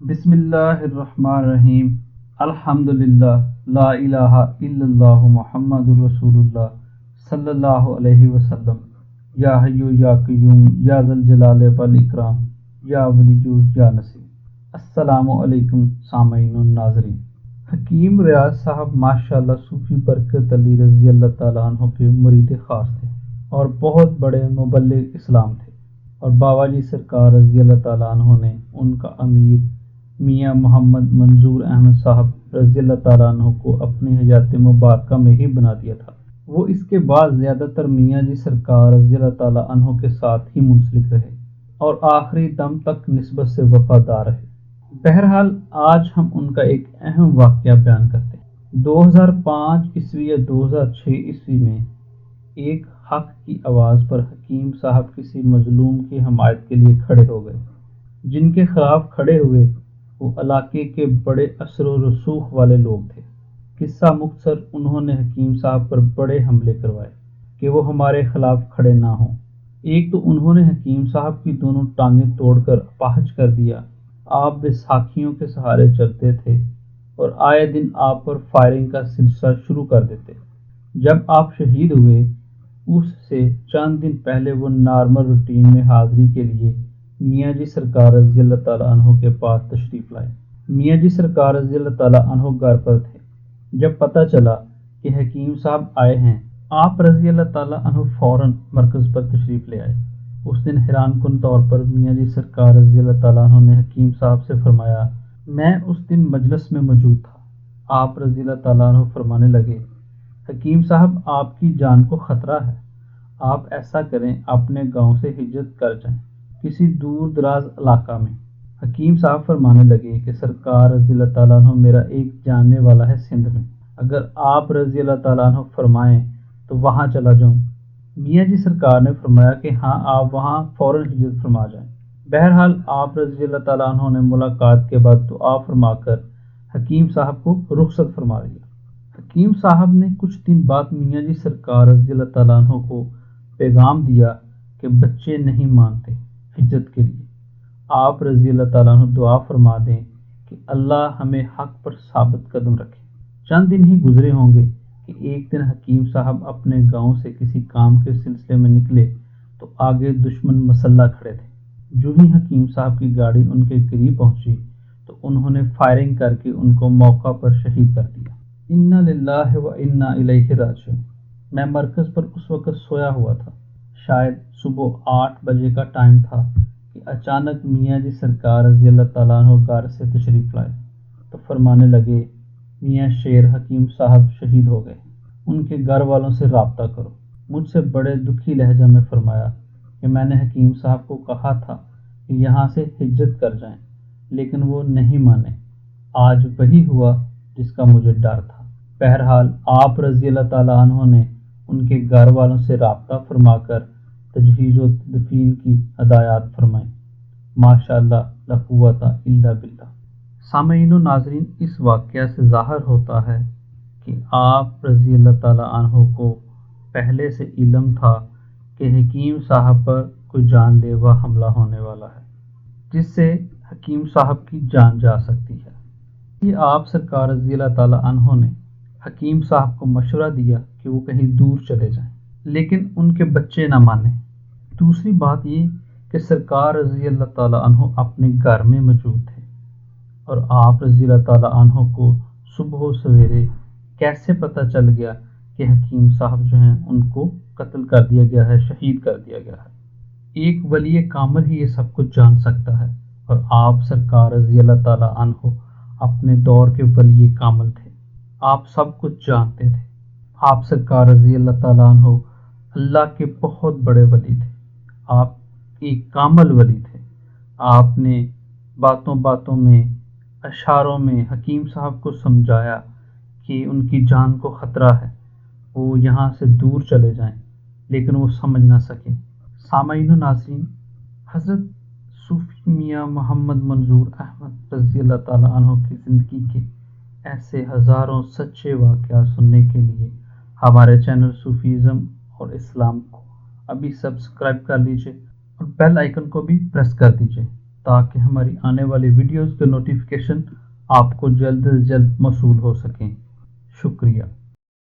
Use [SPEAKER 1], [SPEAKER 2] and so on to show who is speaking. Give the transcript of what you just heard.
[SPEAKER 1] بسم اللہ الرحمن الرحیم۔ الحمدللہ، لا الہ الا اللہ محمد الرسول اللہ صلی اللہ علیہ وسلم۔ یا حی یا قیوم یا ذا الجلال والاکرام یا ولی یا نصیر۔ السلام علیکم سامعین و ناظرین۔ حکیم ریاض صاحب ماشاءاللہ صوفی برکت علی رضی اللہ تعالیٰ عنہ کے مرید خاص تھے اور بہت بڑے مبلغ اسلام تھے، اور بابا جی سرکار رضی اللہ تعالیٰ عنہ نے ان کا امیر میاں محمد منظور احمد صاحب رضی اللہ تعالیٰ عنہ کو اپنی حیات مبارکہ میں ہی بنا دیا تھا۔ وہ اس کے بعد زیادہ تر میاں جی سرکار رضی اللہ تعالیٰ عنہ کے ساتھ ہی منسلک رہے اور آخری دم تک نسبت سے وفادار رہے۔ بہرحال آج ہم ان کا ایک اہم واقعہ بیان کرتے ہیں۔ 2005 عیسوی یا 2006 عیسوی میں ایک حق کی آواز پر حکیم صاحب کسی مظلوم کی حمایت کے لیے کھڑے ہو گئے۔ جن کے خلاف کھڑے ہوئے وہ علاقے کے بڑے اثر و رسوخ والے لوگ تھے۔ قصہ مختصر، انہوں نے حکیم صاحب پر بڑے حملے کروائے کہ وہ ہمارے خلاف کھڑے نہ ہوں۔ ایک تو انہوں نے حکیم صاحب کی دونوں ٹانگیں توڑ کر اپاہج کر دیا۔ آپ بیساکھیوں کے سہارے چلتے تھے اور آئے دن آپ پر فائرنگ کا سلسلہ شروع کر دیتے۔ جب آپ شہید ہوئے اس سے چند دن پہلے وہ نارمل روٹین میں حاضری کے لیے میاں جی سرکار رضی اللہ تعالیٰ عنہ کے پاس تشریف لائے۔ میاں جی سرکار رضی اللہ تعالیٰ عنہ گھر پر تھے۔ جب پتہ چلا کہ حکیم صاحب آئے ہیں، آپ رضی اللہ تعالیٰ عنہ فوراً مرکز پر تشریف لے آئے۔ اس دن حیران کن طور پر میاں جی سرکار رضی اللہ تعالیٰ عنہ نے حکیم صاحب سے فرمایا، میں اس دن مجلس میں موجود تھا۔ آپ رضی اللہ تعالیٰ عنہ فرمانے لگے، حکیم صاحب آپ کی جان کو خطرہ ہے، آپ ایسا کریں اپنے گاؤں سے ہجرت کر جائیں کسی دور دراز علاقہ میں۔ حکیم صاحب فرمانے لگے کہ سرکار رضی اللہ تعالیٰ عنہ میرا ایک جاننے والا ہے سندھ میں، اگر آپ رضی اللہ تعالیٰ عنہ فرمائیں تو وہاں چلا جاؤں۔ میاں جی سرکار نے فرمایا کہ ہاں، آپ وہاں فوراً ہجرت فرما جائیں۔ بہرحال آپ رضی اللہ تعالیٰ عنہ نے ملاقات کے بعد دعا فرما کر حکیم صاحب کو رخصت فرما دیا۔ حکیم صاحب نے کچھ دن بعد میاں جی سرکار رضی اللہ تعالیٰ عنہ کو پیغام دیا کہ بچے نہیں مانتے ہجرت کے لیے، آپ رضی اللہ تعالیٰ عنہ دعا فرما دیں کہ اللہ ہمیں حق پر ثابت قدم رکھے۔ چند دن ہی گزرے ہوں گے کہ ایک دن حکیم صاحب اپنے گاؤں سے کسی کام کے سلسلے میں نکلے تو آگے دشمن مسلح کھڑے تھے۔ جو ہی حکیم صاحب کی گاڑی ان کے قریب پہنچی تو انہوں نے فائرنگ کر کے ان کو موقع پر شہید کر دیا۔ انا للہ و انا الیہ راجعون۔ میں مرکز پر اس وقت سویا ہوا تھا، شاید صبح 8 بجے کا ٹائم تھا کہ اچانک میاں جی سرکار رضی اللہ تعالیٰ عنہ گھر سے تشریف لائے تو فرمانے لگے، میاں شیر حکیم صاحب شہید ہو گئے، ان کے گھر والوں سے رابطہ کرو۔ مجھ سے بڑے دکھی لہجہ میں فرمایا کہ میں نے حکیم صاحب کو کہا تھا کہ یہاں سے ہجرت کر جائیں، لیکن وہ نہیں مانے۔ آج وہی ہوا جس کا مجھے ڈر تھا۔ بہرحال آپ رضی اللہ تعالیٰ عنہ نے ان کے گھر والوں سے رابطہ فرما کر تجہیز و تدفین کی ہدایات فرمائیں۔ ماشاءاللہ لا قوت الا باللہ۔ سامعین و ناظرین، اس واقعہ سے ظاہر ہوتا ہے کہ آپ رضی اللہ تعالیٰ عنہ کو پہلے سے علم تھا کہ حکیم صاحب پر کوئی جان لیوا حملہ ہونے والا ہے جس سے حکیم صاحب کی جان جا سکتی ہے۔ یہ آپ سرکار رضی اللہ تعالیٰ عنہ نے حکیم صاحب کو مشورہ دیا کہ وہ کہیں دور چلے جائیں، لیکن ان کے بچے نہ مانے۔ دوسری بات یہ کہ سرکار رضی اللہ تعالیٰ عنہ اپنے گھر میں موجود تھے اور آپ رضی اللہ تعالیٰ عنہ کو صبح و سویرے کیسے پتہ چل گیا کہ حکیم صاحب جو ہیں ان کو قتل کر دیا گیا ہے، شہید کر دیا گیا ہے۔ ایک ولی کامل ہی یہ سب کچھ جان سکتا ہے، اور آپ سرکار رضی اللہ تعالیٰ عنہ اپنے دور کے ولی کامل تھے، آپ سب کچھ جانتے تھے۔ آپ سرکار رضی اللہ تعالیٰ عنہ اللہ کے بہت بڑے ولی تھے، آپ ایک کامل ولی تھے۔ آپ نے باتوں باتوں میں، اشاروں میں حکیم صاحب کو سمجھایا کہ ان کی جان کو خطرہ ہے، وہ یہاں سے دور چلے جائیں، لیکن وہ سمجھ نہ سکے۔ سامعین و ناظرین، حضرت صوفی میاں محمد منظور احمد رضی اللہ تعالیٰ عنہ کی زندگی کے ایسے ہزاروں سچے واقعات سننے کے لیے ہمارے چینل صوفیزم اور اسلام کو ابھی سبسکرائب کر لیجئے اور بیل آئیکن کو بھی پریس کر دیجئے تاکہ ہماری آنے والی ویڈیوز کے نوٹیفیکیشن آپ کو جلد از جلد موصول ہو سکیں۔ شکریہ۔